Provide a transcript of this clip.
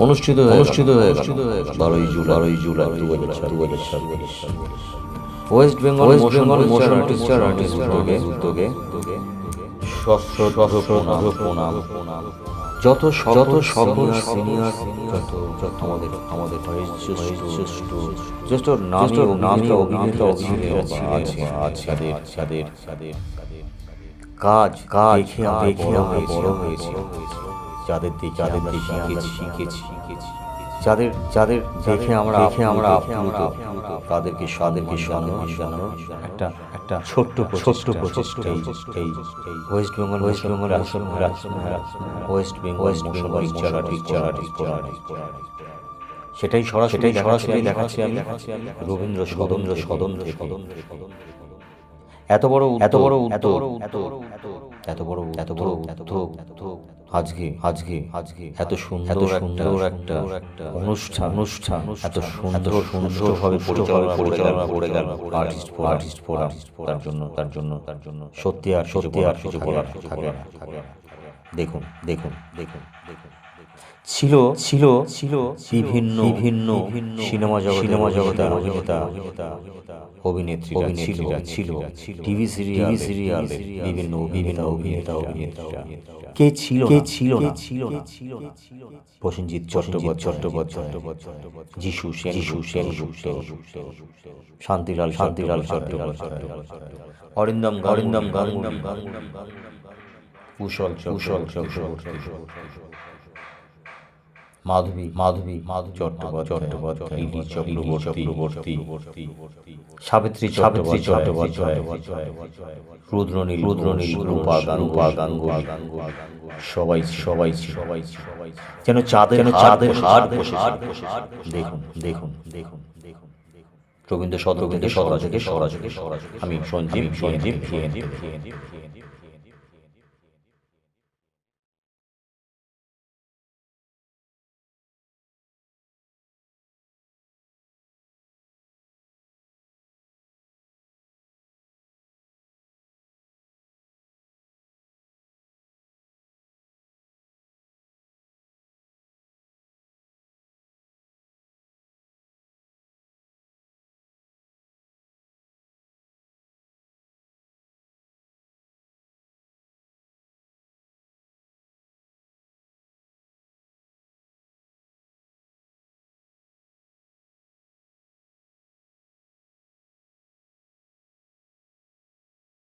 অনুষ্ঠিত হয়ে গেল 12ই জুলাই 2026 West Bengal motion picture artist উদ্যোগে সশ্রদ্ধ প্রণাম যত সকল সিনিয়র যত আমাদের জ্যেষ্ঠ নামী অভিনেতা আছে যাদের কাজ দেখে আমরা বড় হয়েছি, যাদের দেখে আমরা শিখেছি, যাদের দেখে আমরা আপ্লুত, তাদেরকে সম্মান জানানোর একটা ছোট্ট প্রচেষ্টা এই West Bengal motion picture artist সেটাই সরাসরি দেখাচ্ছি আমি রবীন্দ্র সদন থেকে। এত বড় আজকে এত সুন্দর একটা অনুষ্ঠান এত সুন্দরভাবে পরিচালনা করে গেল আর্টিস্ট ফোরাম। তার জন্য সত্যি আর কিছু বলার থাকে না। দেখুন ছিল বিভিন্ন সিনেমা জগতে অভিনেত্রীরা ছিল টিভি সিরিয়ালে বিভিন্ন অভিনেতা কে ছিল না প্রসেনজিৎ চট্টোপাধ্যায়, যিশু সেন, শান্তিলাল চট্টোপাধ্যায়, অরিন্দম গাঙ্গুলি, কুশল মাধবী চট্টোপাধ্যায়, লিলি চক্রবর্তী, সাবিত্রী চট্টোপাধ্যায়, রুদ্রনীল, রূপা গাঙ্গুলি, সবাই যেন চাঁদের হাট বসেছে। দেখুন রবীন্দ্র সদন থেকে সরাসরি আমি সঞ্জীব।